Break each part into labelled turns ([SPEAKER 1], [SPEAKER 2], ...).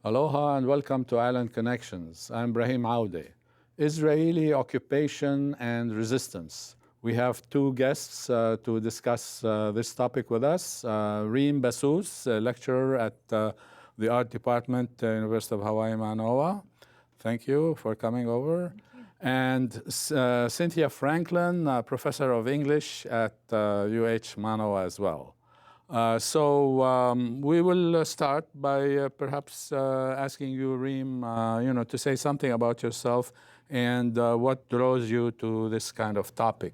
[SPEAKER 1] Aloha and welcome to Island Connections. I'm Ibrahim Aoude. Israeli occupation and resistance. We have two guests to discuss this topic with us. Reem Bassous, a lecturer at the Art Department, University of Hawai'i, Mānoa. Thank you for coming over. And Cynthia Franklin, professor of English at UH Mānoa as well. We will start by perhaps asking you, Reem, to say something about yourself and what draws you to this kind of topic.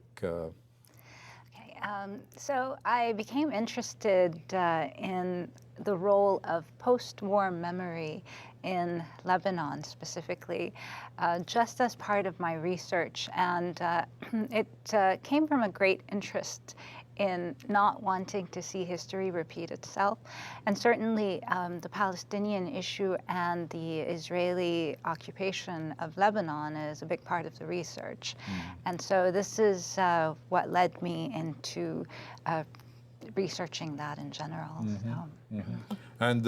[SPEAKER 2] So I became interested in the role of post-war memory in Lebanon specifically, just as part of my research. And it came from a great interest in not wanting to see history repeat itself. And certainly the Palestinian issue and the Israeli occupation of Lebanon is a big part of the research. And so this is what led me into researching that in general.
[SPEAKER 1] And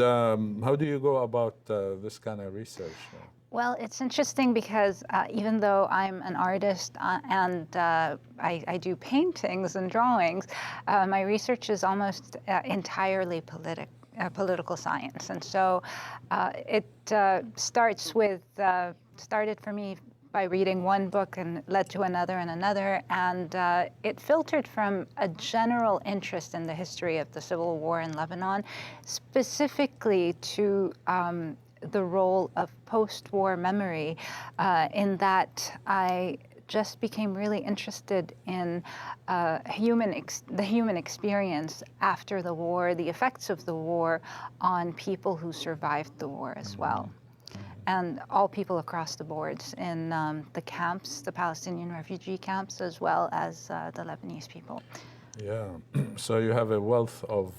[SPEAKER 1] how do you go about this kind of research?
[SPEAKER 2] Well, it's interesting because even though I'm an artist and I do paintings and drawings, my research is almost entirely political science. And so it started for me by reading one book and led to another and another. And it filtered from a general interest in the history of the civil war in Lebanon, specifically to the role of post-war memory, in that I just became really interested in the human experience after the war, the effects of the war on people who survived the war as well. And all people across the boards in the camps, the Palestinian refugee camps, as well as the Lebanese people.
[SPEAKER 1] Yeah, so you have a wealth of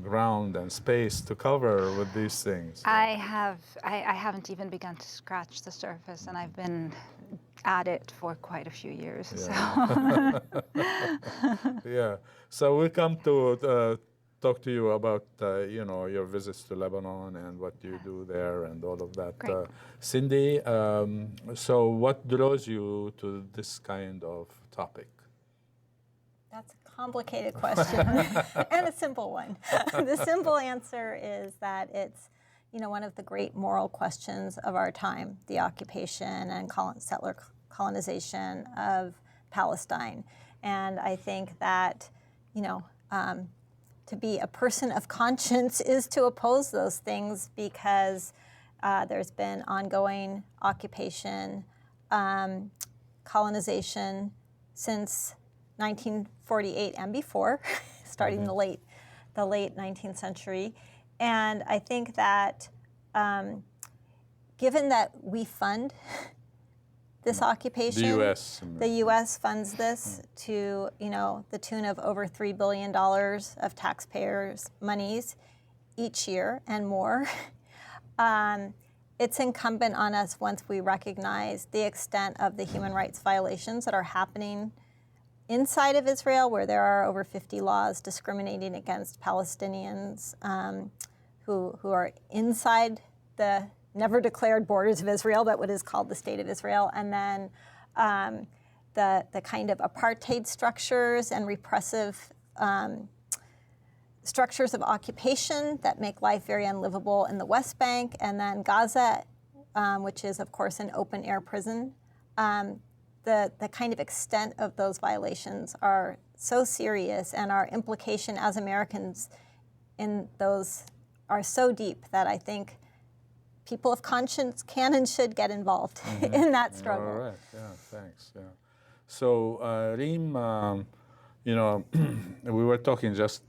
[SPEAKER 1] ground and space to cover with these things.
[SPEAKER 2] I haven't even begun to scratch the surface, and I've been at it for quite a few years.
[SPEAKER 1] Yeah.
[SPEAKER 2] So.
[SPEAKER 1] Yeah. So we come to talk to you about your visits to Lebanon and what you do there and all of that. Cindy, so what draws you to this kind of topic?
[SPEAKER 3] That's a complicated question and a simple one. The simple answer is that it's, one of the great moral questions of our time, the occupation and settler colonization of Palestine. And I think that, to be a person of conscience is to oppose those things because there's been ongoing occupation, colonization since 1948 and before, starting the late 19th century. And I think that given that we fund this occupation, the U.S. funds this to the tune of over $3 billion of taxpayers' monies each year and more. It's incumbent on us, once we recognize the extent of the human rights violations that are happening inside of Israel, where there are over 50 laws discriminating against Palestinians who are inside the never declared borders of Israel, but what is called the State of Israel, and then the kind of apartheid structures and repressive structures of occupation that make life very unlivable in the West Bank, and then Gaza, which is, of course, an open-air prison. The kind of extent of those violations are so serious, and our implication as Americans in those are so deep that I think people of conscience can and should get involved in that struggle.
[SPEAKER 1] All right, yeah, thanks. Yeah. So, Reem, we were talking just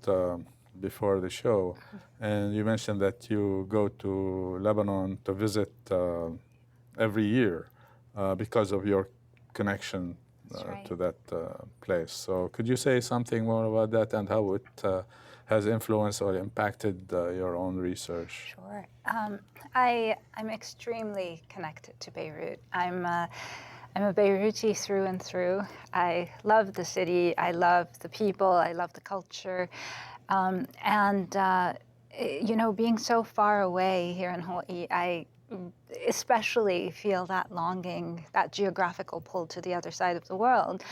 [SPEAKER 1] before the show, and you mentioned that you go to Lebanon to visit every year because of your connection to that place. So could you say something more about that and how it has influenced or impacted your own research?
[SPEAKER 2] Sure. I'm extremely connected to Beirut. I'm a Beiruti through and through. I love the city. I love the people. I love the culture. And you know, being so far away here in Hawaii, I especially feel that longing, that geographical pull to the other side of the world.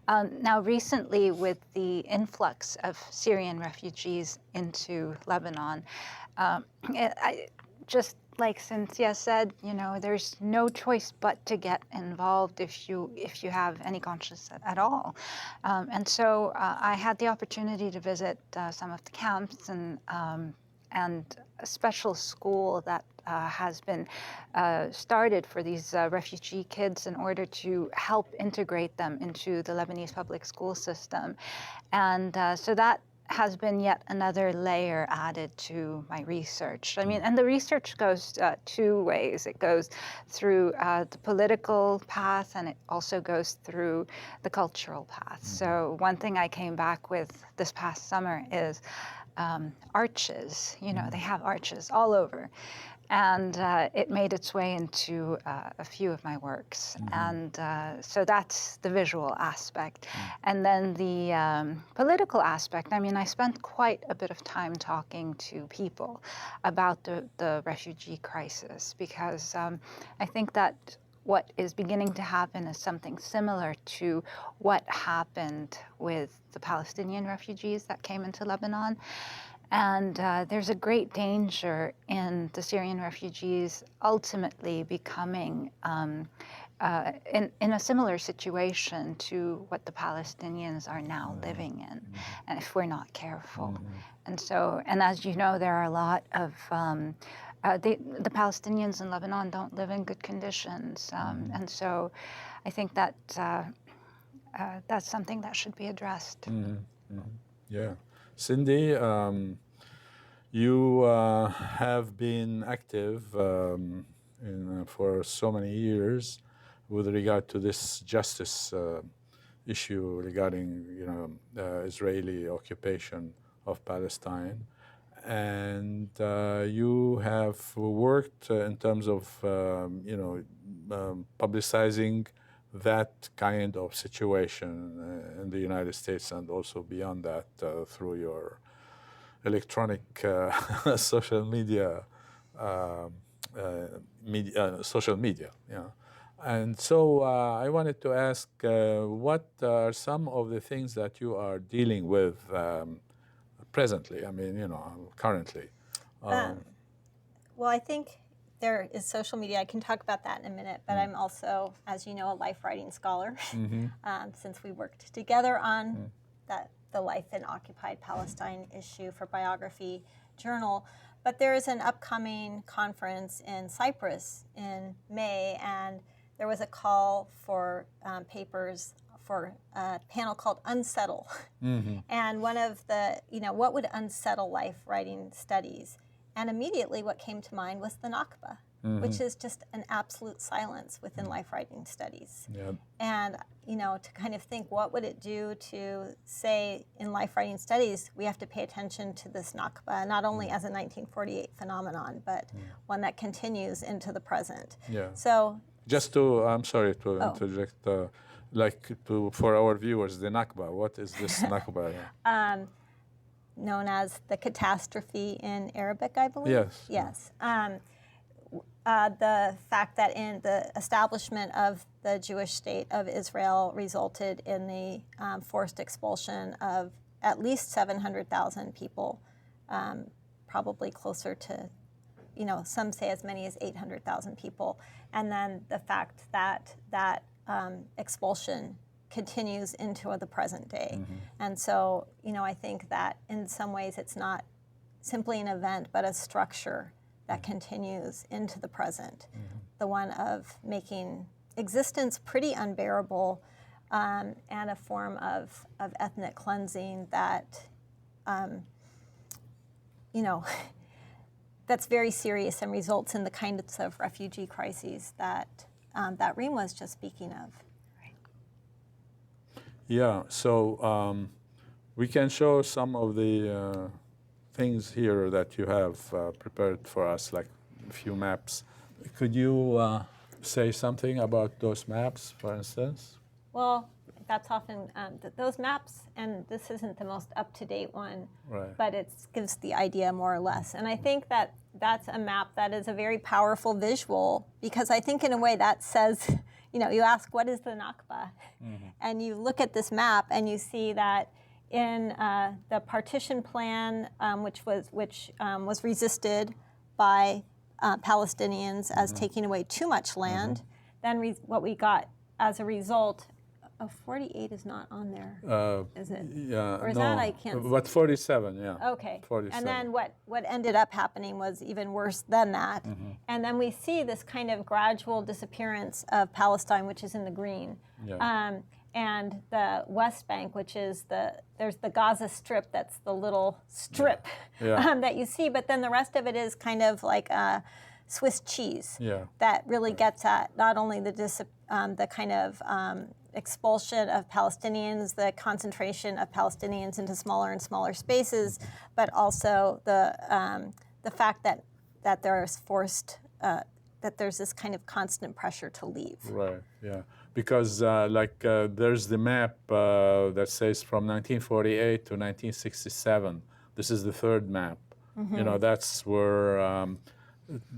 [SPEAKER 2] Now, recently, with the influx of Syrian refugees into Lebanon, just like Cynthia said, you know, there's no choice but to get involved if you have any conscience at all. And so I had the opportunity to visit some of the camps and a special school that has been started for these refugee kids in order to help integrate them into the Lebanese public school system. And so that has been yet another layer added to my research. I mean, and the research goes two ways. It goes through the political path, and it also goes through the cultural path. So one thing I came back with this past summer is arches. You know, they have arches all over. And it made its way into a few of my works. And so that's the visual aspect. And then the political aspect, I mean, I spent quite a bit of time talking to people about the refugee crisis, because I think that what is beginning to happen is something similar to what happened with the Palestinian refugees that came into Lebanon. And there's a great danger in the Syrian refugees ultimately becoming in a similar situation to what the Palestinians are now living in, and if we're not careful. And so, and as you know, there are a lot of the Palestinians in Lebanon don't live in good conditions, and so I think that that's something that should be addressed.
[SPEAKER 1] Yeah. Cindy, you have been active for so many years with regard to this justice issue regarding, you know, Israeli occupation of Palestine, and you have worked in terms of, you know, publicizing that kind of situation in the United States and also beyond that through your electronic social media, social media. Yeah. And so I wanted to ask, what are some of the things that you are dealing with presently? I mean, you know, currently.
[SPEAKER 3] Well, I think there is social media. I can talk about that in a minute, but I'm also, as you know, a life writing scholar, since we worked together on the Life in Occupied Palestine issue for Biography Journal. But there is an upcoming conference in Cyprus in May, and there was a call for papers for a panel called Unsettle. And one of the, you know, what would unsettle life writing studies? And immediately what came to mind was the Nakba, which is just an absolute silence within life writing studies. And, you know, to kind of think, what would it do to say in life writing studies, we have to pay attention to this Nakba, not only as a 1948 phenomenon, but one that continues into the present. So
[SPEAKER 1] just to, I'm sorry to interject, for our viewers, the Nakba, what is this Nakba?
[SPEAKER 3] Known as the catastrophe in Arabic, I believe. Yes. The fact that in the establishment of the Jewish state of Israel resulted in the forced expulsion of at least 700,000 people, probably closer to, you know, some say as many as 800,000 people. And then the fact that that expulsion continues into the present day. And so, you know, I think that in some ways it's not simply an event, but a structure that continues into the present. The one of making existence pretty unbearable, and a form of ethnic cleansing that, you know, that's very serious and results in the kinds of refugee crises that that Reem was just speaking of.
[SPEAKER 1] Yeah, so we can show some of the things here that you have prepared for us, like a few maps. Could you say something about those maps, for instance?
[SPEAKER 3] Well, that's often those maps, and this isn't the most up-to-date one,
[SPEAKER 1] Right.
[SPEAKER 3] but it gives the idea more or less. And I think that that's a map that is a very powerful visual, because I think in a way that says, you know, you ask, what is the Nakba? And you look at this map and you see that in the partition plan, which was resisted by Palestinians as taking away too much land, then what we got as a result of 48 is not on there, is it?
[SPEAKER 1] Yeah,
[SPEAKER 3] Or is
[SPEAKER 1] no,
[SPEAKER 3] that I can't see?
[SPEAKER 1] but 47, yeah.
[SPEAKER 3] Okay.
[SPEAKER 1] 47.
[SPEAKER 3] And then what ended up happening was even worse than that. And then we see this kind of gradual disappearance of Palestine, which is in the green.
[SPEAKER 1] Yeah.
[SPEAKER 3] And the West Bank, which is there's the Gaza Strip, that's the little strip
[SPEAKER 1] Yeah.
[SPEAKER 3] that you see, but then the rest of it is kind of like Swiss cheese
[SPEAKER 1] Yeah.
[SPEAKER 3] that really gets at not only the kind of expulsion of Palestinians, the concentration of Palestinians into smaller and smaller spaces, but also the fact that there's that there's this kind of constant pressure to leave.
[SPEAKER 1] Right, yeah. Because there's the map that says from 1948 to 1967. This is the third map. You know, that's where,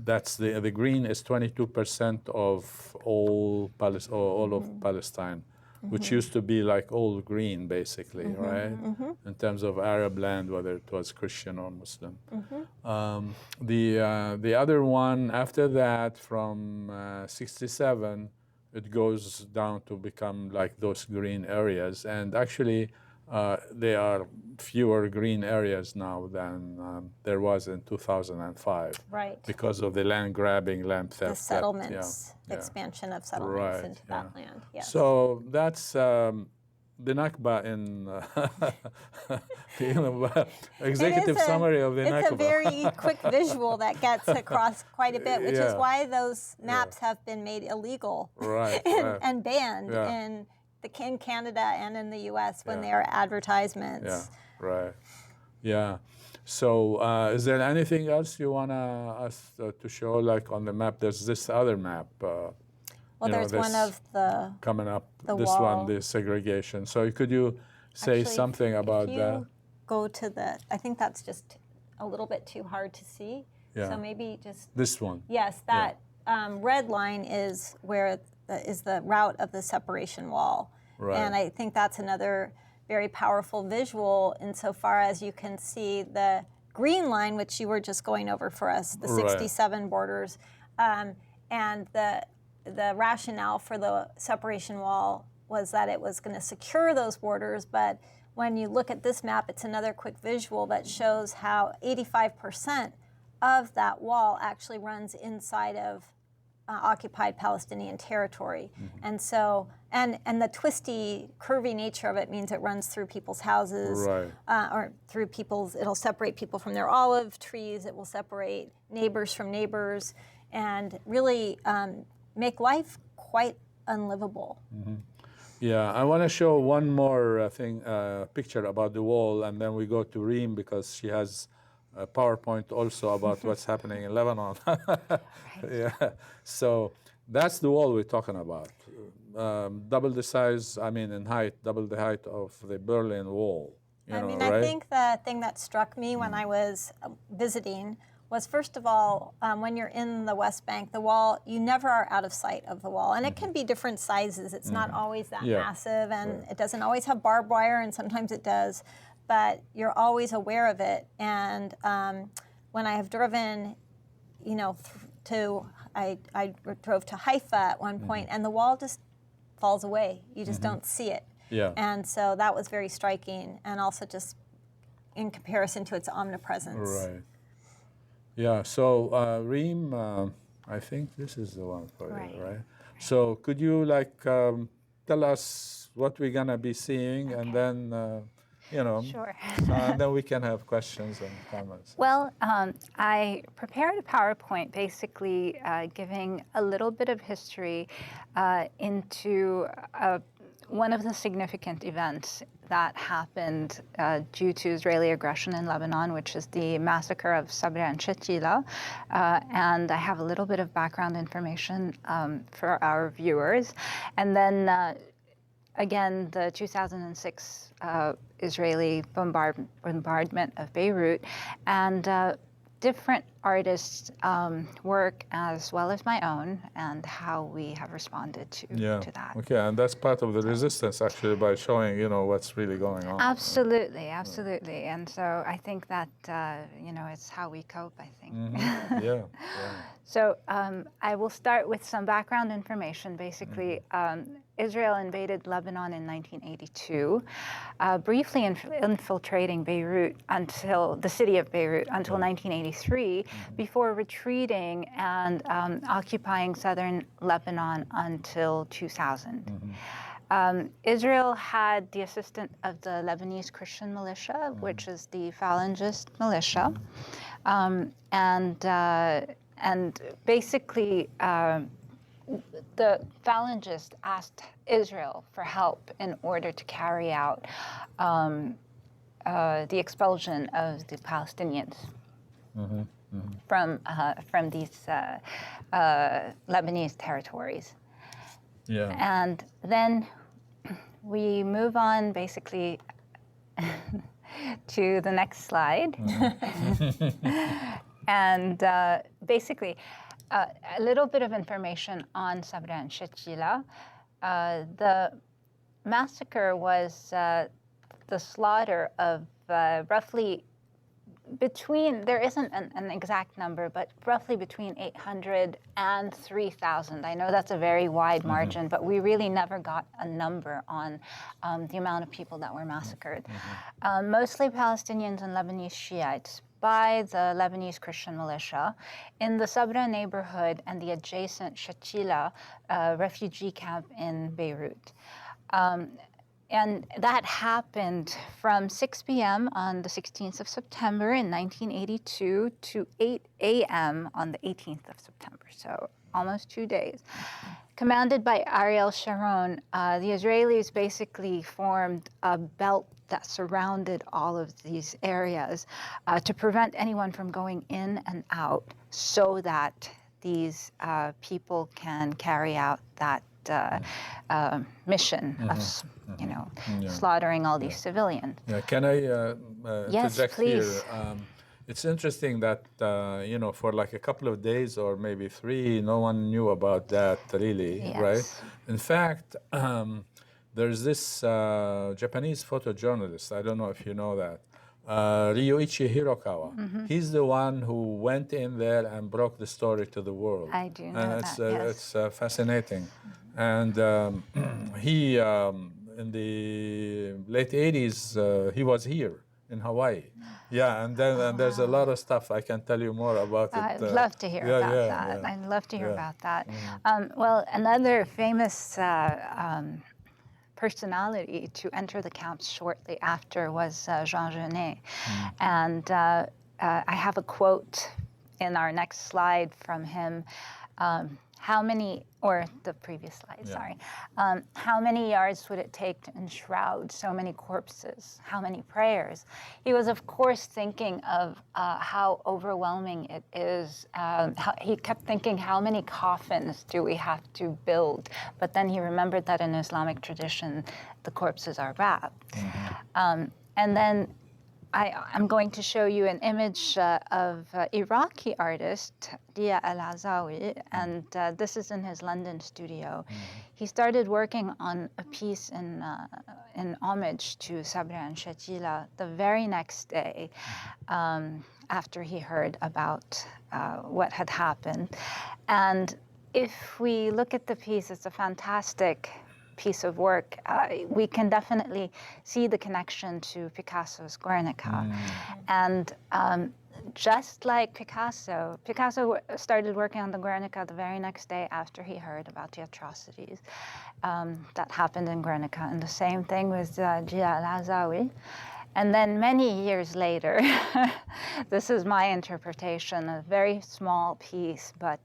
[SPEAKER 1] that's the green is 22% of all of Palestine, which used to be like all green, basically, right? In terms of Arab land, whether it was Christian or Muslim. The other one after that, from 67, it goes down to become like those green areas. And actually, there are fewer green areas now than there was in 2005.
[SPEAKER 3] Right.
[SPEAKER 1] Because of the land grabbing, land theft.
[SPEAKER 3] The settlements, expansion of settlements into that land. Yes.
[SPEAKER 1] So that's the Nakba in the executive summary of the Nakba.
[SPEAKER 3] It's a very quick visual that gets across quite a bit, which is why those maps have been made illegal and banned in Canada and in the U.S. when they are advertisements.
[SPEAKER 1] Yeah, right. Yeah. So is there anything else you want us to show, like on the map? There's this other map.
[SPEAKER 3] Well, there's one of the
[SPEAKER 1] coming up.
[SPEAKER 3] This
[SPEAKER 1] wall. One, the segregation. So could you say something about that?
[SPEAKER 3] Go to I think that's just a little bit too hard to see.
[SPEAKER 1] Yeah.
[SPEAKER 3] So maybe just
[SPEAKER 1] this one.
[SPEAKER 3] Yes, that red line is where is the route of the separation wall.
[SPEAKER 1] Right.
[SPEAKER 3] And I think that's another very powerful visual insofar as you can see the green line, which you were just going over for us, the 67 borders, and the rationale for the separation wall was that it was going to secure those borders. But when you look at this map, it's another quick visual that shows how 85% of that wall actually runs inside of occupied Palestinian territory. And so, and the twisty, curvy nature of it means it runs through people's houses, or through it'll separate people from their olive trees, it will separate neighbors from neighbors, and really make life quite unlivable.
[SPEAKER 1] Yeah, I want to show one more picture about the wall, and then we go to Reem because she has a PowerPoint also about what's happening in Lebanon. Yeah, so that's the wall we're talking about. Double the size, in height, double the height of the Berlin Wall.
[SPEAKER 3] I think the thing that struck me when I was visiting was, first of all, when you're in the West Bank, the wall, you never are out of sight of the wall. And it can be different sizes. It's not always that massive, and it doesn't always have barbed wire, and sometimes it does. But you're always aware of it. And when I have driven, I drove to Haifa at one point, and the wall just falls away. You just don't see it.
[SPEAKER 1] Yeah.
[SPEAKER 3] And so that was very striking, and also just in comparison to its omnipresence.
[SPEAKER 1] Right. Yeah, so Reem, I think this is the one for you, right? So could you tell us what we're gonna be seeing, and then
[SPEAKER 2] Sure.
[SPEAKER 1] and then we can have questions and comments.
[SPEAKER 2] Well, I prepared a PowerPoint basically giving a little bit of history into one of the significant events that happened due to Israeli aggression in Lebanon, which is the massacre of Sabra and Shatila. And I have a little bit of background information for our viewers. And then again, the 2006 Israeli bombardment of Beirut, and different artists' work as well as my own, and how we have responded to that.
[SPEAKER 4] Okay, and that's part of the resistance, actually, by showing, what's really going on.
[SPEAKER 2] Absolutely, absolutely. And so I think that, it's how we cope, I think.
[SPEAKER 4] Mm-hmm. Yeah.
[SPEAKER 2] So I will start with some background information. Basically, Israel invaded Lebanon in 1982, briefly infiltrating Beirut until the city of Beirut until 1983, before retreating and occupying southern Lebanon until 2000. Israel had the assistance of the Lebanese Christian militia, which is the Phalangist militia, and basically the Phalangists asked Israel for help in order to carry out the expulsion of the Palestinians from these Lebanese territories.
[SPEAKER 4] Yeah.
[SPEAKER 2] And then we move on basically to the next slide. And basically, a little bit of information on Sabra and Shatila. The massacre was the slaughter of roughly there isn't an exact number, but roughly between 800 and 3,000. I know that's a very wide margin, but we really never got a number on the amount of people that were massacred. Mostly Palestinians and Lebanese Shiites by the Lebanese Christian militia in the Sabra neighborhood and the adjacent Shatila refugee camp in Beirut. And that happened from 6 p.m. on the 16th of September in 1982 to 8 a.m. on the 18th of September, so almost 2 days. Commanded by Ariel Sharon, the Israelis basically formed a belt that surrounded all of these areas to prevent anyone from going in and out, so that these people can carry out that mission of, slaughtering all these civilians.
[SPEAKER 4] Yeah. Can I
[SPEAKER 2] Yes,
[SPEAKER 4] interject
[SPEAKER 2] please.
[SPEAKER 4] here? It's interesting that, for like a couple of days or maybe 3, no one knew about that really,
[SPEAKER 2] Yes.
[SPEAKER 4] right? In fact, there's this Japanese photojournalist, I don't know if you know that, Ryoichi Hirokawa. He's the one who went in there and broke the story to the world.
[SPEAKER 2] I do know
[SPEAKER 4] and
[SPEAKER 2] that, yes.
[SPEAKER 4] it's fascinating. And he, in the late 80s, he was here in Hawaii. Yeah, and then there's a lot of stuff I can tell you more about it.
[SPEAKER 2] I'd love to hear about that.
[SPEAKER 4] Yeah.
[SPEAKER 2] I'd love to hear about that. Well, another famous personality to enter the camps shortly after was JeanRenoir. And I have a quote in our next slide from him. How many yards would it take to enshroud so many corpses? How many prayers? He was, of course, thinking of how overwhelming it is. He kept thinking, how many coffins do we have to build? But then he remembered that in Islamic tradition, the corpses are wrapped. And then I'm going to show you an image of Iraqi artist Dia El-Azawi, and this is in his London studio. He started working on a piece in homage to Sabra and Shatila the very next day after he heard about what had happened. And if we look at the piece, it's a fantastic piece of work. We can definitely see the connection to Picasso's Guernica. And just like Picasso started working on the Guernica the very next day after he heard about the atrocities that happened in Guernica. And the same thing with Dia El-Azawi. And then many years later, this is my interpretation, a very small piece, but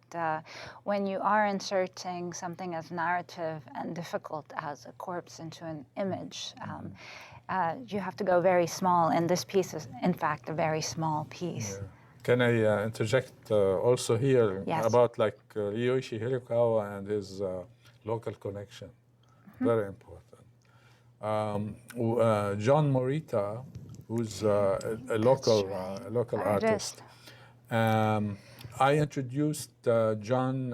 [SPEAKER 2] when you are inserting something as narrative and difficult as a corpse into an image, you have to go very small, and this piece is, in fact, a very small piece.
[SPEAKER 4] Yeah. Can I interject also here about Ryoichi Hirokawa and his local connection? Very important. John Marita, who's a local artist. I introduced John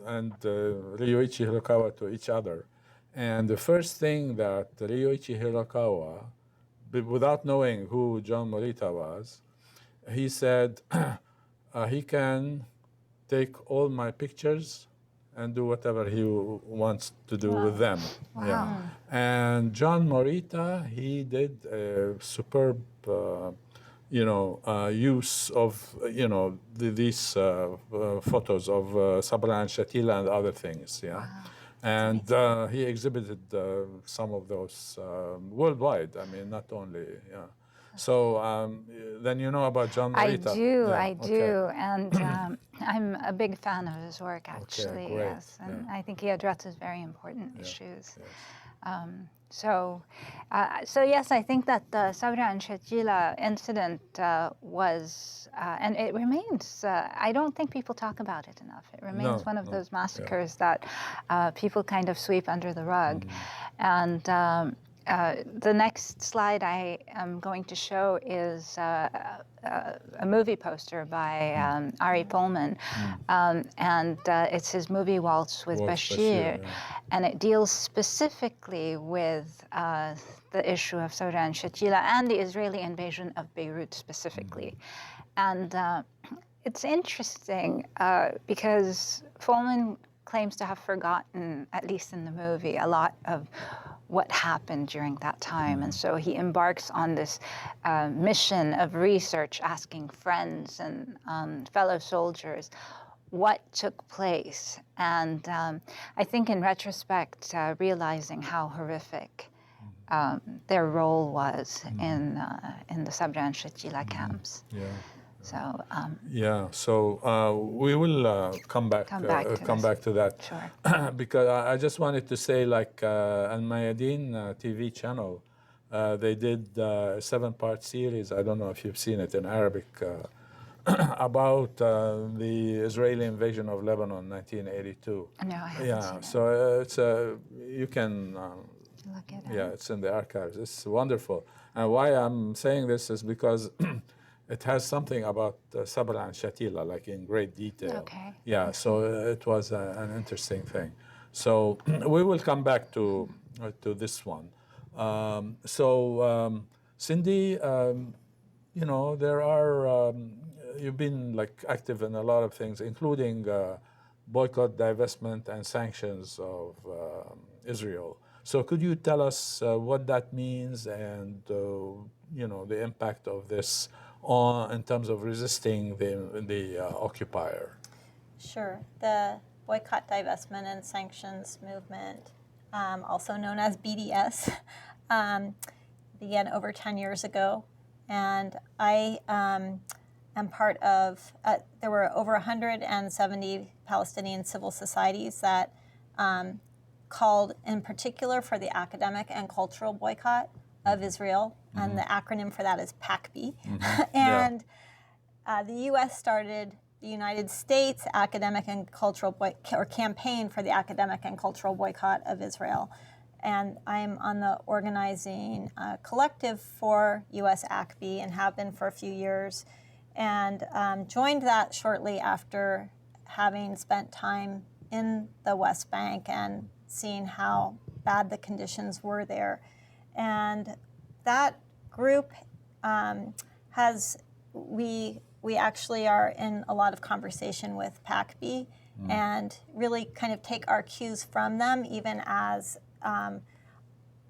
[SPEAKER 4] and Ryoichi Hirokawa to each other. And the first thing that Ryoichi Hirokawa, without knowing who John Marita was, he said he can take all my pictures and do whatever he wants to do with them.
[SPEAKER 2] Wow.
[SPEAKER 4] Yeah. And John Marita, he did a superb, use of, these photos of Sabra and Shatila and other things. Yeah. Wow. And he exhibited some of those worldwide. I mean, not only, yeah. So then you know about John Marita.
[SPEAKER 2] I do, and I'm a big fan of his work, actually.
[SPEAKER 4] Okay, great.
[SPEAKER 2] Yes, and I think he addresses very important issues.
[SPEAKER 4] Yes.
[SPEAKER 2] So yes, I think that the Sabra and Shatila incident was, and it remains. I don't think people talk about it enough. It remains one of those massacres that people kind of sweep under the rug, and. The next slide I am going to show is a movie poster by Ari Pullman, and it's his movie Waltz with Bashir, and it deals specifically with the issue of Sabra and Shatila and the Israeli invasion of Beirut specifically. And it's interesting because Pullman claims to have forgotten, at least in the movie, a lot of what happened during that time. And so he embarks on this mission of research, asking friends and fellow soldiers what took place. And I think in retrospect, realizing how horrific their role was in the Sabra and Shatila camps.
[SPEAKER 4] Yeah.
[SPEAKER 2] So
[SPEAKER 4] so we will come back to that.
[SPEAKER 2] Sure.
[SPEAKER 4] Because I just wanted to say, like on Mayadeen TV channel, they did a 7-part series. I don't know if you've seen it in Arabic, about the Israeli invasion of Lebanon, 1982.
[SPEAKER 2] No, I haven't seen it.
[SPEAKER 4] So it's you can
[SPEAKER 2] look it up.
[SPEAKER 4] Yeah, it's in the archives. It's wonderful. And why I'm saying this is because it has something about Sabra and Shatila, like in great detail.
[SPEAKER 2] Okay.
[SPEAKER 4] Yeah, so it was an interesting thing. So we will come back to this one. Cindy, there are, you've been like active in a lot of things, including boycott, divestment, and sanctions of Israel. So could you tell us what that means and, the impact of this in terms of resisting the occupier?
[SPEAKER 3] Sure. The boycott, divestment, and sanctions movement, also known as BDS, began over 10 years ago. And I am part of, there were over 170 Palestinian civil societies that called in particular for the academic and cultural boycott of Israel, and the acronym for that is PACB. And the U.S. started the United States academic and cultural campaign for the academic and cultural boycott of Israel. And I'm on the organizing collective for U.S. ACB and have been for a few years, and joined that shortly after having spent time in the West Bank and seeing how bad the conditions were there. And that group we actually are in a lot of conversation with PACB and really kind of take our cues from them, even as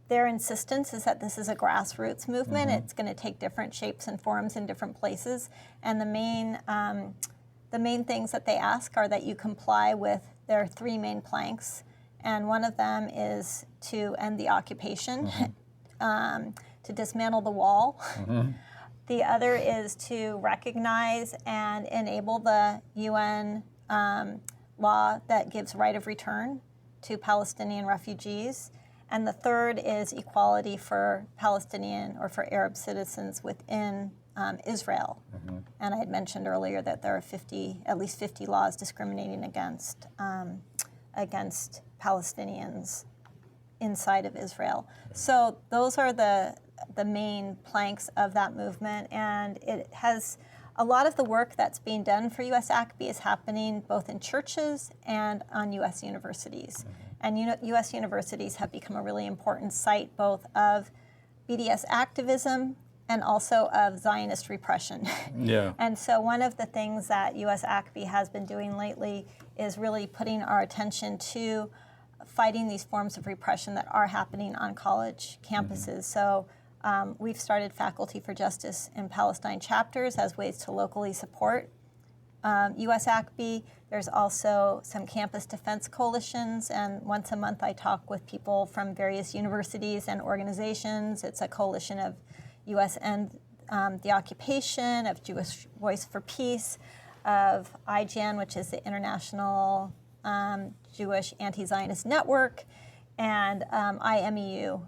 [SPEAKER 3] their insistence is that this is a grassroots movement. It's going to take different shapes and forms in different places. And the main things that they ask are that you comply with their 3 main planks. And one of them is to end the occupation, to dismantle the wall. The other is to recognize and enable the UN law that gives right of return to Palestinian refugees. And the third is equality for Palestinian or for Arab citizens within Israel. And I had mentioned earlier that there are at least 50 laws discriminating against Palestinians inside of Israel. So those are the main planks of that movement, and it has a lot of the work that's being done for U.S. ACB is happening both in churches and on U.S. universities. And U.S. universities have become a really important site both of BDS activism and also of Zionist repression.
[SPEAKER 4] Yeah.
[SPEAKER 3] And so one of the things that U.S. ACB has been doing lately is really putting our attention to fighting these forms of repression that are happening on college campuses. So we've started Faculty for Justice in Palestine chapters as ways to locally support U.S. ACB. There's also some campus defense coalitions, and once a month I talk with people from various universities and organizations. It's a coalition of U.S. End the Occupation, of Jewish Voice for Peace, of IJAN, which is the International Jewish Anti-Zionist Network, and IMEU.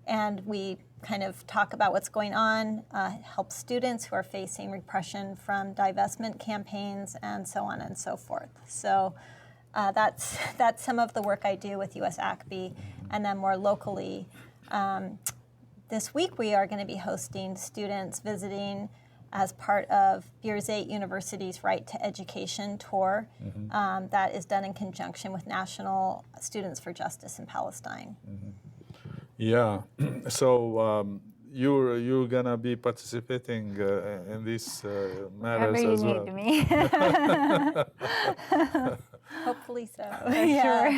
[SPEAKER 3] And we kind of talk about what's going on, help students who are facing repression from divestment campaigns, and so on and so forth. So that's some of the work I do with U.S. ACB. And then more locally, this week we are going to be hosting students visiting as part of Birzeit University's Right to Education tour that is done in conjunction with National Students for Justice in Palestine.
[SPEAKER 4] Yeah, so you're gonna be participating in these matters
[SPEAKER 2] Whenever
[SPEAKER 4] as
[SPEAKER 2] you
[SPEAKER 4] well.
[SPEAKER 2] need me.
[SPEAKER 3] Hopefully so.
[SPEAKER 2] Sure.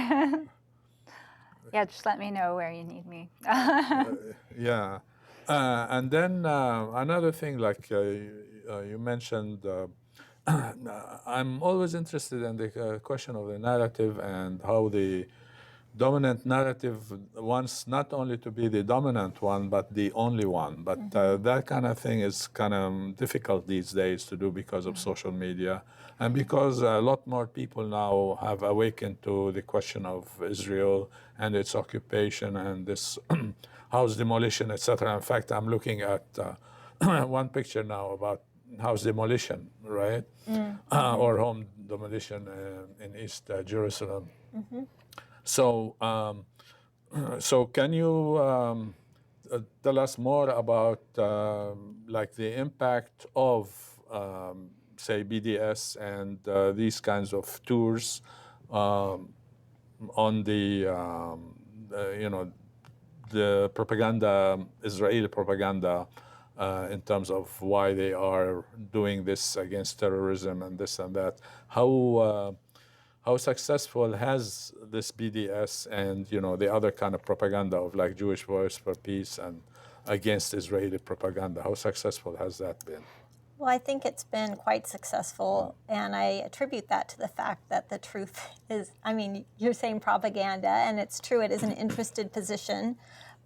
[SPEAKER 2] Yeah, just let me know where you need me.
[SPEAKER 4] Yeah, and then another thing, like you mentioned, I'm always interested in the question of the narrative and how the dominant narrative wants not only to be the dominant one, but the only one. But that kind of thing is kind of difficult these days to do because of social media and because a lot more people now have awakened to the question of Israel and its occupation and this house demolition, etc. In fact, I'm looking at one picture now about house demolition, right? Or home demolition in East Jerusalem. So, so can you tell us more about like the impact of, say, BDS and these kinds of tours on the, you know, the propaganda, Israeli propaganda, in terms of why they are doing this against terrorism and this and that? How successful has this BDS and, you know, the other kind of propaganda of like Jewish Voice for Peace and against Israeli propaganda, how successful has that been?
[SPEAKER 3] Well, I think it's been quite successful, and I attribute that to the fact that the truth is, I mean, you're saying propaganda, and it's true, it is an interested position,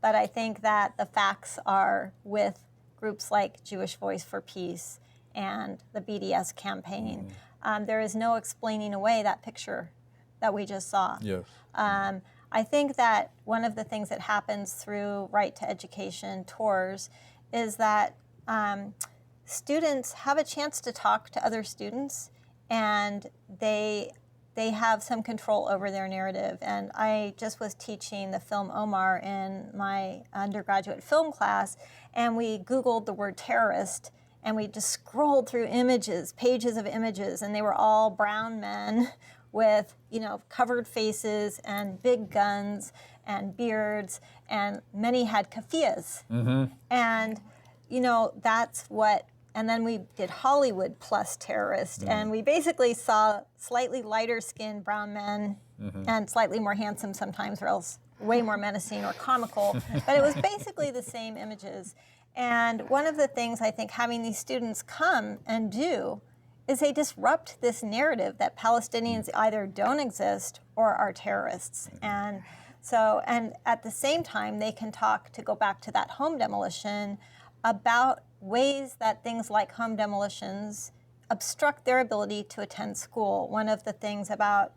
[SPEAKER 3] but I think that the facts are with groups like Jewish Voice for Peace and the BDS campaign. There is no explaining away that picture that we just saw.
[SPEAKER 4] Yes.
[SPEAKER 3] I think that one of the things that happens through Right to Education tours is that students have a chance to talk to other students, and they have some control over their narrative. And I just was teaching the film Omar in my undergraduate film class, and we Googled the word terrorist, and we just scrolled through images, pages of images, and they were all brown men with, you know, covered faces and big guns and beards, and many had keffiyehs. And, you know, that's what, and then we did Hollywood plus terrorist, and we basically saw slightly lighter skinned brown men and slightly more handsome sometimes, or else way more menacing or comical, but it was basically the same images. And one of the things I think having these students come and do is they disrupt this narrative that Palestinians either don't exist or are terrorists. And so, and at the same time, they can talk, to go back to that home demolition, about ways that things like home demolitions obstruct their ability to attend school. One of the things about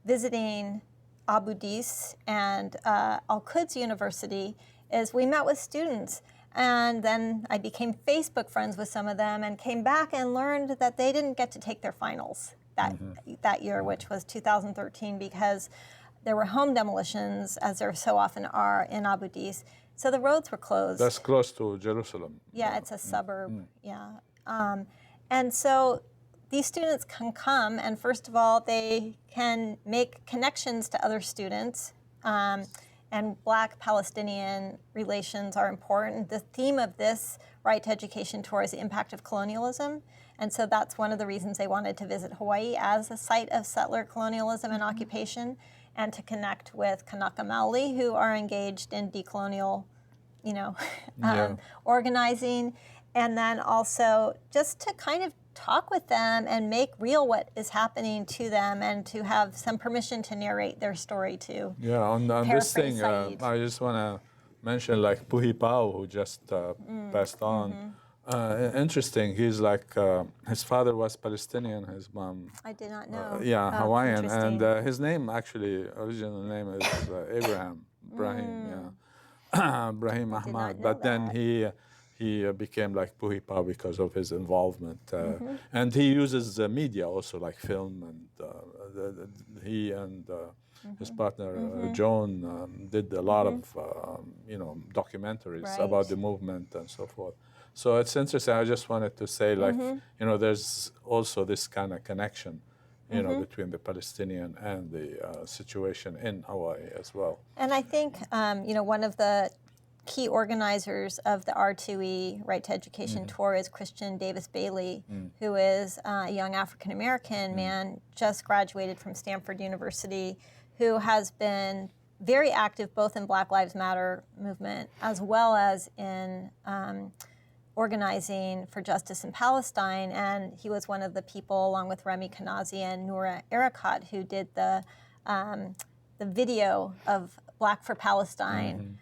[SPEAKER 3] visiting Aoude and Al-Quds University is we met with students, and then I became Facebook friends with some of them and came back and learned that they didn't get to take their finals that year, which was 2013, because there were home demolitions, as there so often are in Abu Dis. So the roads were closed.
[SPEAKER 4] That's close to Jerusalem.
[SPEAKER 3] Yeah, it's a suburb. Yeah. And so these students can come, and first of all, they can make connections to other students. And Black-Palestinian relations are important. The theme of this Right to Education tour is the impact of colonialism. And so that's one of the reasons they wanted to visit Hawaii as a site of settler colonialism and occupation, and to connect with Kanaka Maoli, who are engaged in decolonial, organizing. And then also just to kind of talk with them and make real what is happening to them, and to have some permission to narrate their story too.
[SPEAKER 4] Yeah, on this thing, I just want to mention like Puhi Pao, who just passed on. Interesting, he's like, his father was Palestinian, his mom.
[SPEAKER 3] I did not know.
[SPEAKER 4] Hawaiian, and his name actually, original name is Ibrahim, Ibrahim Ahmad. But then he became like Puhi Pao because of his involvement. And he uses media also, like film, and he and his partner, Joan, did a lot of, documentaries about the movement and so forth. So it's interesting. I just wanted to say, like, there's also this kind of connection, between the Palestinian and the situation in Hawaii as well.
[SPEAKER 3] And I think, one of the key organizers of the R2E Right to Education tour is Christian Davis Bailey, who is a young African-American man, just graduated from Stanford University, who has been very active both in Black Lives Matter movement as well as in organizing for justice in Palestine. And he was one of the people, along with Remy Kanazi and Noura Erakat, who did the video of Black for Palestine,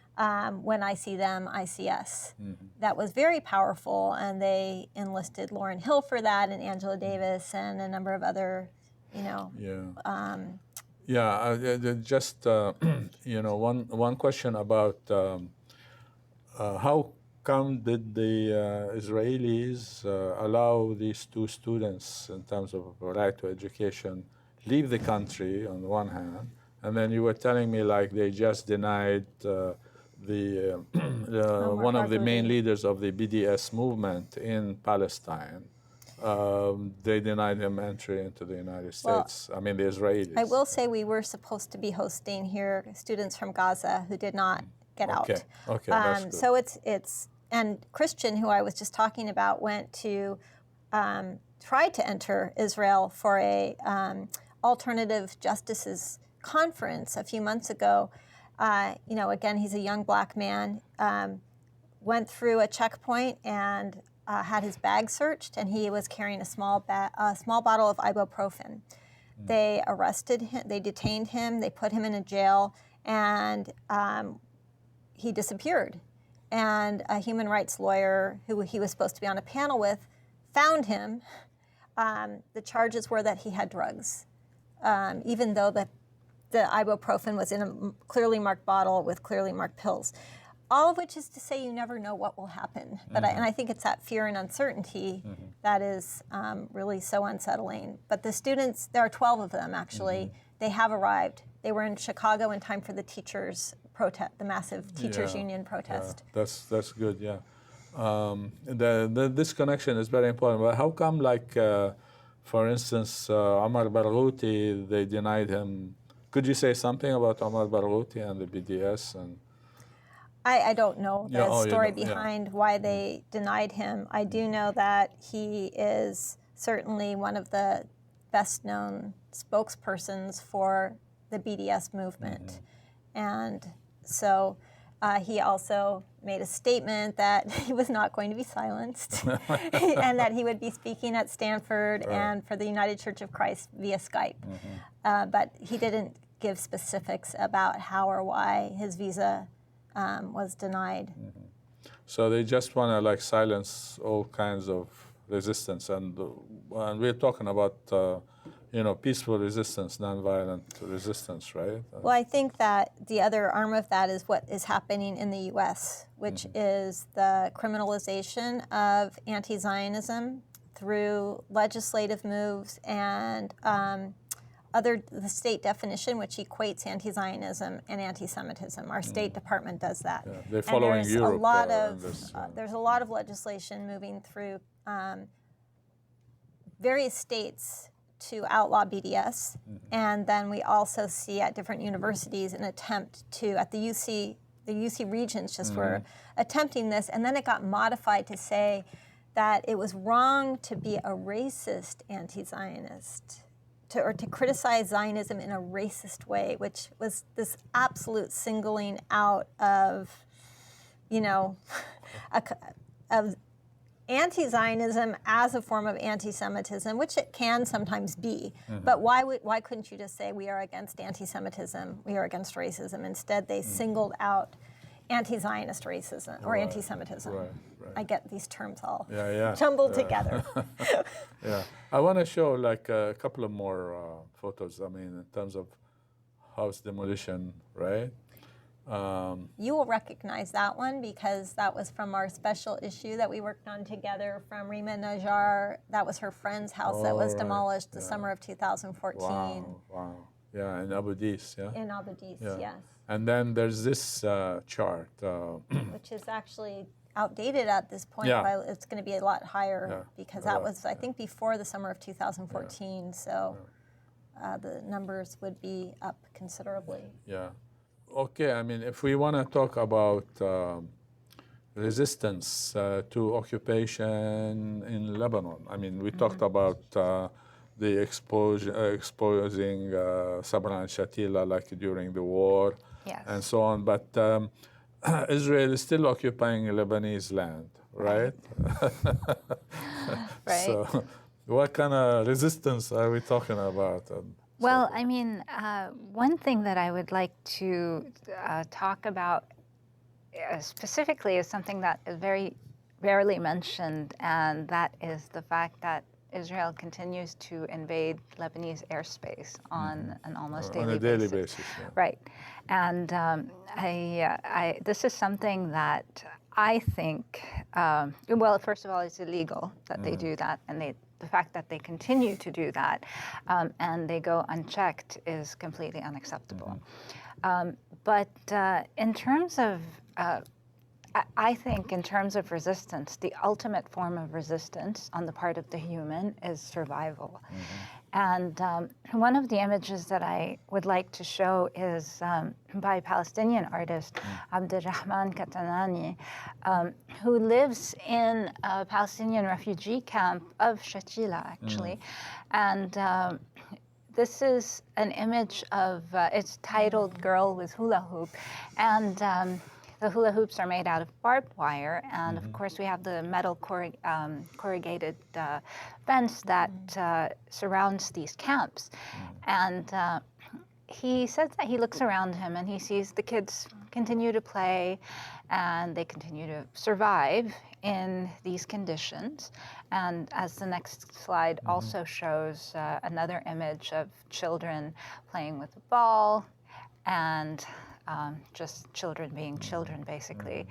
[SPEAKER 3] When I See Them, I See Us. That was very powerful, and they enlisted Lauryn Hill for that, and Angela Davis, and a number of other,
[SPEAKER 4] just one question about how come did the Israelis allow these two students, in terms of right to education, leave the country on the one hand, and then you were telling me like they just denied one of the main leaders of the BDS movement in Palestine. They denied him entry into the United States. I mean, the Israelis.
[SPEAKER 3] I will say we were supposed to be hosting here students from Gaza who did not get out.
[SPEAKER 4] Okay, that's good.
[SPEAKER 3] So and Christian, who I was just talking about, went to try to enter Israel for a alternative justices conference a few months ago. Again, he's a young Black man, went through a checkpoint and had his bag searched, and he was carrying a small bottle of ibuprofen. They arrested him, they detained him, they put him in a jail, and he disappeared. And a human rights lawyer who he was supposed to be on a panel with found him. The charges were that he had drugs, even though the ibuprofen was in a clearly marked bottle with clearly marked pills. All of which is to say you never know what will happen. But I think it's that fear and uncertainty that is really so unsettling. But the students, there are 12 of them actually, they have arrived. They were in Chicago in time for the teachers' protest, the massive teachers' union protest.
[SPEAKER 4] That's good, this connection is very important. But how come, like, for instance, Omar Barghouti, they denied him? Could you say something about Omar Barghouti and the BDS? And
[SPEAKER 3] I don't know the story behind why they denied him. I do know that he is certainly one of the best known spokespersons for the BDS movement. And so he also made a statement that he was not going to be silenced and that he would be speaking at Stanford and for the United Church of Christ via Skype. But he didn't give specifics about how or why his visa was denied.
[SPEAKER 4] So they just want to like silence all kinds of resistance, and we're talking about peaceful resistance, nonviolent resistance, right?
[SPEAKER 3] Well, I think that the other arm of that is what is happening in the U.S., which is the criminalization of anti-Zionism through legislative moves and the state definition, which equates anti-Zionism and anti-Semitism. Our State Department does that.
[SPEAKER 4] Yeah, they're following
[SPEAKER 3] and
[SPEAKER 4] Europe.
[SPEAKER 3] There's a lot of legislation moving through various states to outlaw BDS, and then we also see at different universities an attempt to, at the UC regions just were attempting this, and then it got modified to say that it was wrong to be a racist anti-Zionist, or to criticize Zionism in a racist way, which was this absolute singling out of, of anti-Zionism as a form of anti-Semitism, which it can sometimes be. But why couldn't you just say we are against anti-Semitism, we are against racism? Instead, they singled out anti-Zionist racism or anti-Semitism.
[SPEAKER 4] Right.
[SPEAKER 3] I get these terms all
[SPEAKER 4] Yeah.
[SPEAKER 3] jumbled together.
[SPEAKER 4] Yeah, I want to show like a couple of more photos. I mean, in terms of house demolition, right?
[SPEAKER 3] You will recognize that one because that was from our special issue that we worked on together from Reem and Najjar. That was her friend's house that was demolished the summer of 2014.
[SPEAKER 4] Wow. Yeah, in Aoude, yeah?
[SPEAKER 3] In Aoude, yes.
[SPEAKER 4] And then there's this chart.
[SPEAKER 3] Which is actually outdated at this point.
[SPEAKER 4] Yeah.
[SPEAKER 3] But it's going to be a lot higher because that was, I think, before the summer of 2014. So the numbers would be up considerably.
[SPEAKER 4] Yeah. Okay, I mean, if we want to talk about resistance to occupation in Lebanon, I mean, we talked about the exposing Sabra and Shatila like during the war and so on, but Israel is still occupying Lebanese land, right?
[SPEAKER 2] Right.
[SPEAKER 4] So what kind of resistance are we talking about?
[SPEAKER 2] Well, I mean, one thing that I would like to talk about specifically is something that is very rarely mentioned, and that is the fact that Israel continues to invade Lebanese airspace on an almost daily basis.
[SPEAKER 4] Yeah.
[SPEAKER 2] Right. And this is something that I think, well, first of all, it's illegal that they do that, and the fact that they continue to do that and they go unchecked is completely unacceptable. But in terms of, I think in terms of resistance, the ultimate form of resistance on the part of the human is survival. And one of the images that I would like to show is by Palestinian artist Abdurrahman Katanani, who lives in a Palestinian refugee camp of Shatila, actually. And this is an image of, it's titled Girl with Hula Hoop. And the hula hoops are made out of barbed wire, and of course we have the metal corrugated fence that surrounds these camps. And he says that he looks around him and he sees the kids continue to play and they continue to survive in these conditions. And as the next slide also shows, another image of children playing with a ball and just children being children, basically.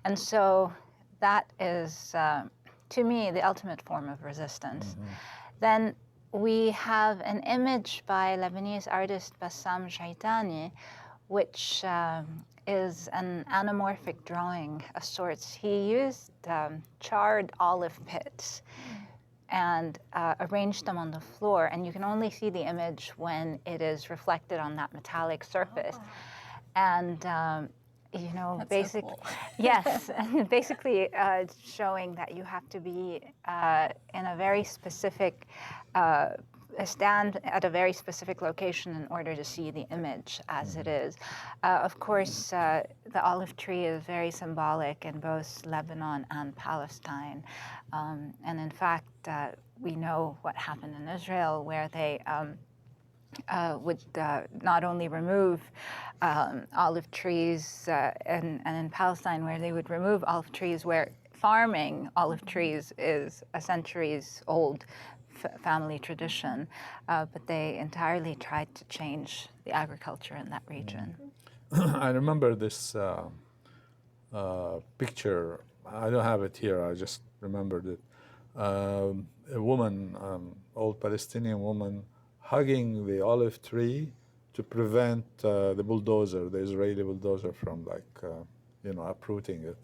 [SPEAKER 2] And so that is, to me, the ultimate form of resistance. Then we have an image by Lebanese artist Bassam Shaitani, which is an anamorphic drawing of sorts. He used charred olive pits and arranged them on the floor, and you can only see the image when it is reflected on that metallic surface. And you know, basically, so cool. Yes, and basically showing that you have to be in a very specific, stand at a very specific location in order to see the image as it is. Of course, the olive tree is very symbolic in both Lebanon and Palestine. And in fact, we know what happened in Israel, where they would not only remove olive trees, and in Palestine where they would remove olive trees, where farming olive trees is a centuries-old family tradition, but they entirely tried to change the agriculture in that region.
[SPEAKER 4] I remember this picture. I don't have it here. I just remembered it. A woman, old Palestinian woman, hugging the olive tree to prevent the bulldozer, the Israeli bulldozer, from uprooting it.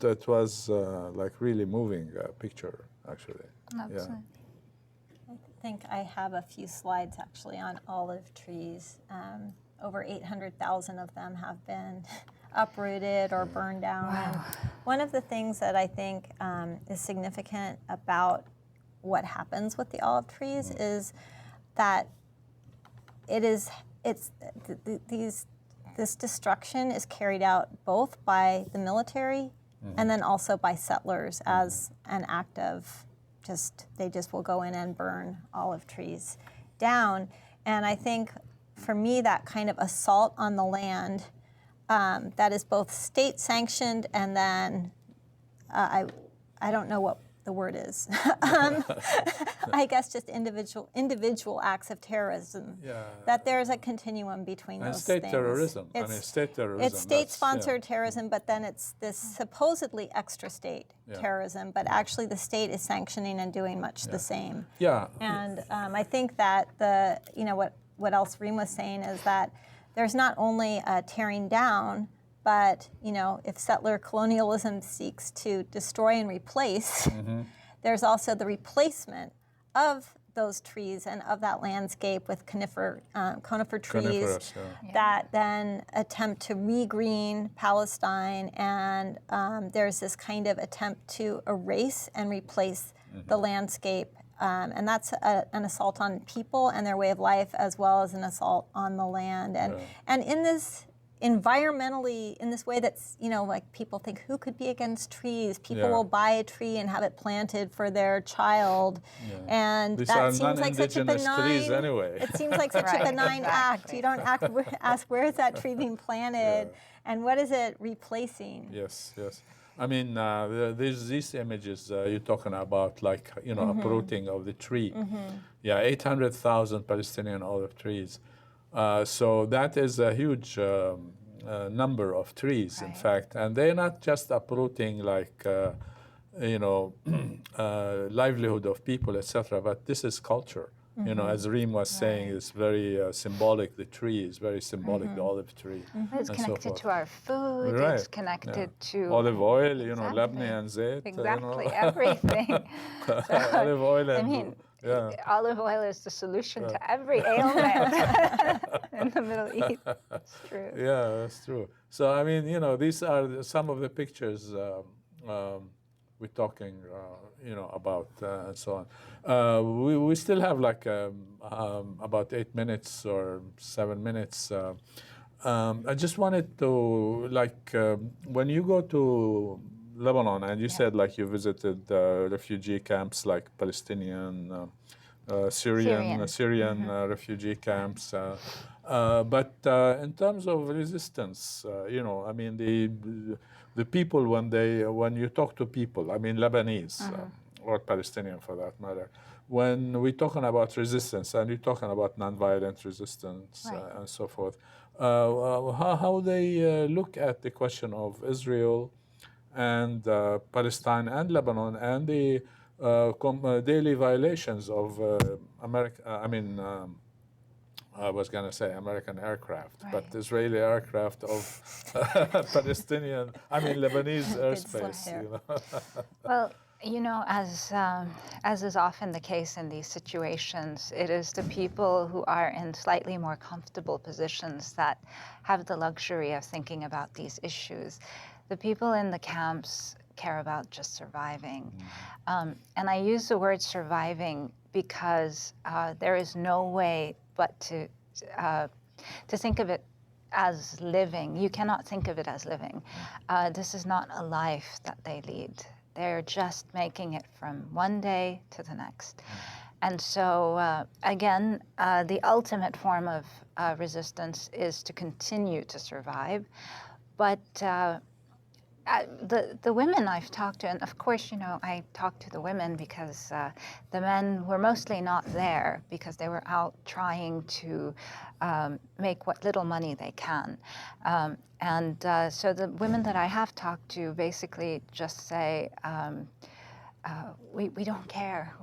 [SPEAKER 4] It was like really moving picture, actually.
[SPEAKER 2] Absolutely.
[SPEAKER 3] I think I have a few slides actually on olive trees. Over 800,000 of them have been uprooted or burned down.
[SPEAKER 2] Wow.
[SPEAKER 3] And one of the things that I think is significant about what happens with the olive trees is that this destruction is carried out both by the military and then also by settlers as an act of they just will go in and burn olive trees down. And I think for me that kind of assault on the land that is both state sanctioned and then I don't know what the word is. I guess just individual acts of terrorism.
[SPEAKER 4] Yeah.
[SPEAKER 3] That there's a continuum between
[SPEAKER 4] And
[SPEAKER 3] those
[SPEAKER 4] state
[SPEAKER 3] things.
[SPEAKER 4] terrorism.
[SPEAKER 3] It's
[SPEAKER 4] state terrorism.
[SPEAKER 3] It's state-sponsored terrorism, but then it's this supposedly extra-state terrorism, but actually the state is sanctioning and doing much the same.
[SPEAKER 4] Yeah.
[SPEAKER 3] And I think that what else Reem was saying is that there's not only a tearing down, but if settler colonialism seeks to destroy and replace, there's also the replacement of those trees and of that landscape with conifer trees that then attempt to regreen Palestine, and there's this kind of attempt to erase and replace the landscape. And that's an assault on people and their way of life, as well as an assault on the land. And in this environmentally, in this way that's, like people think, who could be against trees? People will buy a tree and have it planted for their child. And
[SPEAKER 4] These
[SPEAKER 3] that
[SPEAKER 4] are
[SPEAKER 3] seems like such a
[SPEAKER 4] non-indigenous trees
[SPEAKER 3] benign,
[SPEAKER 4] anyway.
[SPEAKER 3] it seems like such a benign act. You don't ask where is that tree being planted and what is it replacing?
[SPEAKER 4] Yes. I mean, there's these images you're talking about, like, uprooting of the tree. 800,000 Palestinian olive trees. So that is a huge number of trees, in fact. And they're not just uprooting, like, livelihood of people, etc., but this is culture. As Reem was saying, it's very symbolic. The tree is very symbolic, the olive tree.
[SPEAKER 2] It's connected to our food.
[SPEAKER 4] Right.
[SPEAKER 2] It's connected to
[SPEAKER 4] olive oil,
[SPEAKER 2] Exactly.
[SPEAKER 4] Labne and zait.
[SPEAKER 2] Exactly, everything.
[SPEAKER 4] Olive oil and
[SPEAKER 2] olive oil is the solution to every ailment in the Middle East. It's true.
[SPEAKER 4] Yeah, that's true. So I mean, these are some of the pictures we're talking, about and so on. We still have like about 8 minutes or 7 minutes. I just wanted to, like, when you go to Lebanon, and you said like you visited refugee camps like Palestinian, Syrian refugee camps. But in terms of resistance, I mean the people when you talk to people, I mean Lebanese or Palestinian for that matter, when we're talking about resistance and you're talking about nonviolent resistance and so forth, how they look at the question of Israel and Palestine and Lebanon and the daily violations of I was going to say American aircraft, but Israeli aircraft of Palestinian, Lebanese airspace.
[SPEAKER 2] Well, as is often the case in these situations, it is the people who are in slightly more comfortable positions that have the luxury of thinking about these issues. The people in the camps care about just surviving. And I use the word surviving because there is no way but to think of it as living. You cannot think of it as living. This is not a life that they lead. They're just making it from one day to the next. And so, again, the ultimate form of resistance is to continue to survive. But the women I've talked to, and of course, I talked to the women because the men were mostly not there because they were out trying to make what little money they can. So the women that I have talked to basically just say, we don't care.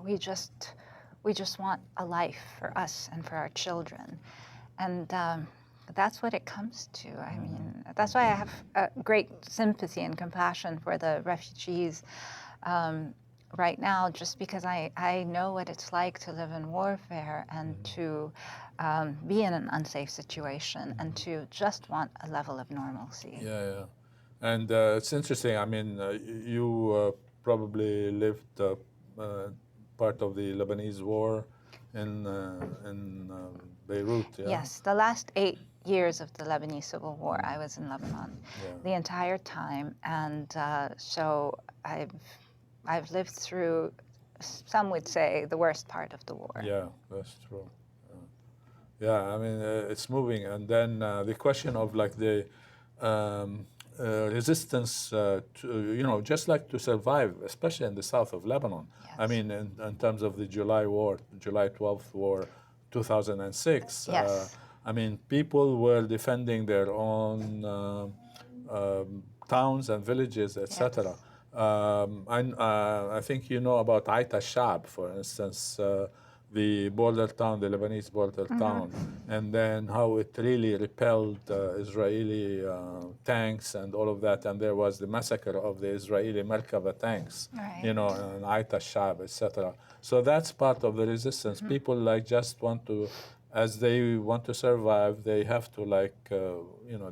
[SPEAKER 2] we just want a life for us and for our children. And that's what it comes to. I mean, that's why I have great sympathy and compassion for the refugees right now, just because I know what it's like to live in warfare and to be in an unsafe situation and to just want a level of normalcy.
[SPEAKER 4] Yeah. And it's interesting. I mean, you probably lived part of the Lebanese war in Beirut. Yeah?
[SPEAKER 2] Yes, the last 8 years of the Lebanese Civil War, I was in Lebanon the entire time, and so I've lived through, some would say, the worst part of the war.
[SPEAKER 4] Yeah, that's true. Yeah, I mean, it's moving. And then the question of like the resistance, to, just like to survive, especially in the south of Lebanon.
[SPEAKER 2] Yes.
[SPEAKER 4] I mean, in terms of the July 12th war, 2006.
[SPEAKER 2] Yes.
[SPEAKER 4] I mean, people were defending their own towns and villages, etc.
[SPEAKER 2] Yes.
[SPEAKER 4] I think you know about Aita Shab, for instance, the border town, the Lebanese border town, and then how it really repelled Israeli tanks and all of that, and there was the massacre of the Israeli Merkava tanks, in Aita Shab, etc. So that's part of the resistance. People like just want to, as they want to survive, they have to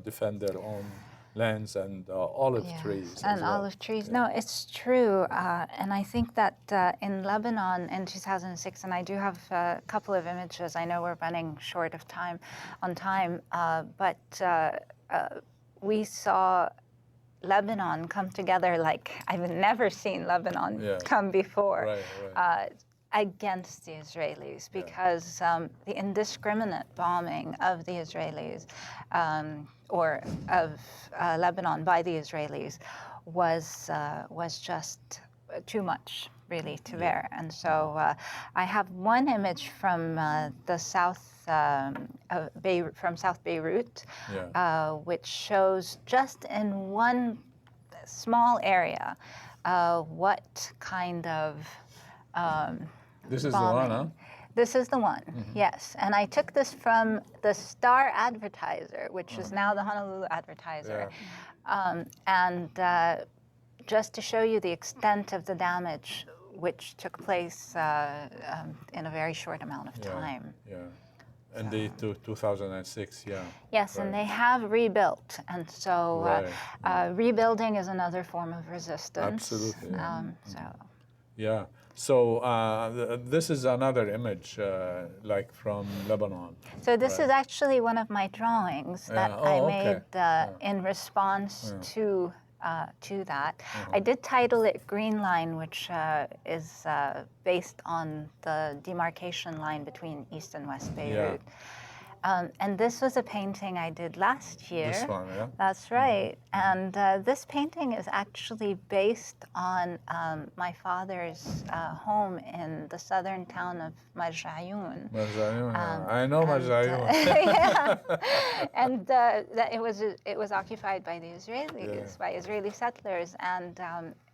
[SPEAKER 4] defend their own lands and olive trees.
[SPEAKER 2] And olive trees. No, it's true. And I think that in Lebanon in 2006, and I do have a couple of images. I know we're running short of time, but we saw Lebanon come together like I've never seen Lebanon come before.
[SPEAKER 4] Right.
[SPEAKER 2] Against the Israelis, because the indiscriminate bombing of the Israelis or of Lebanon by the Israelis was just too much, really, to bear. And so I have one image from the south from South Beirut, which shows just in one small area what kind of
[SPEAKER 4] this is
[SPEAKER 2] bombing.
[SPEAKER 4] the one, huh?
[SPEAKER 2] This is the one, yes. And I took this from the Star Advertiser, which is now the Honolulu Advertiser. And just to show you the extent of the damage which took place in a very short amount of time.
[SPEAKER 4] And the 2006,
[SPEAKER 2] Yes, and they have rebuilt. And so rebuilding is another form of resistance.
[SPEAKER 4] Absolutely.
[SPEAKER 2] So.
[SPEAKER 4] So this is another image, like from Lebanon.
[SPEAKER 2] So this is actually one of my drawings that I made in response to that. I did title it Green Line, which is based on the demarcation line between East and West Beirut. And this was a painting I did last year.
[SPEAKER 4] This one,
[SPEAKER 2] That's right. And this painting is actually based on my father's home in the southern town of Marjayoun.
[SPEAKER 4] I know Marjayoun.
[SPEAKER 2] And it was occupied by the Israelis, by Israeli settlers, and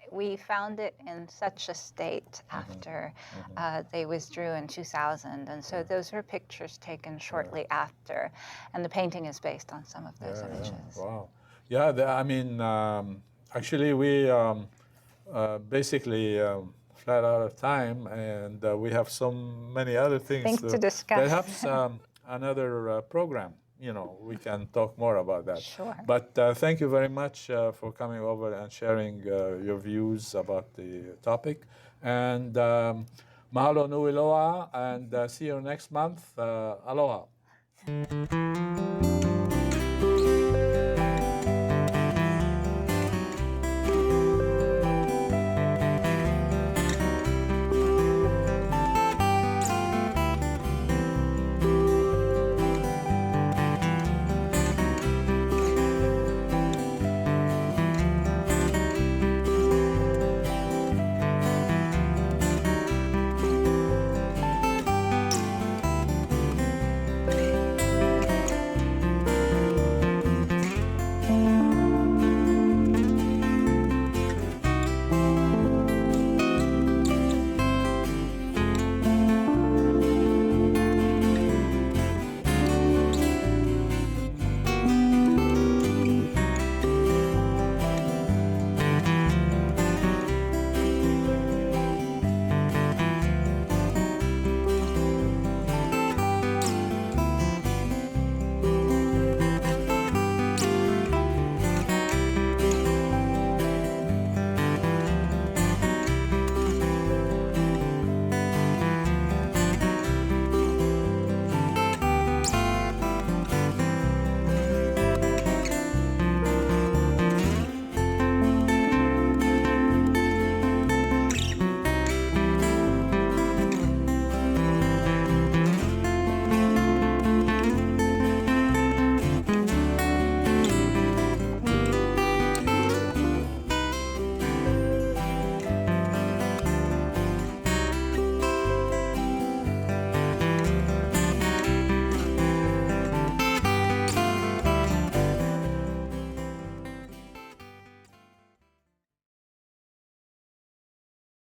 [SPEAKER 2] we found it in such a state after they withdrew in 2000. And so those were pictures taken shortly after. And the painting is based on some of those images.
[SPEAKER 4] Wow. I mean, actually, we basically flat out of time, and we have so many other things
[SPEAKER 2] to discuss.
[SPEAKER 4] Perhaps another program. We can talk more about that.
[SPEAKER 2] Sure.
[SPEAKER 4] But thank you very much for coming over and sharing your views about the topic. And mahalo nui loa, and see you next month. Aloha.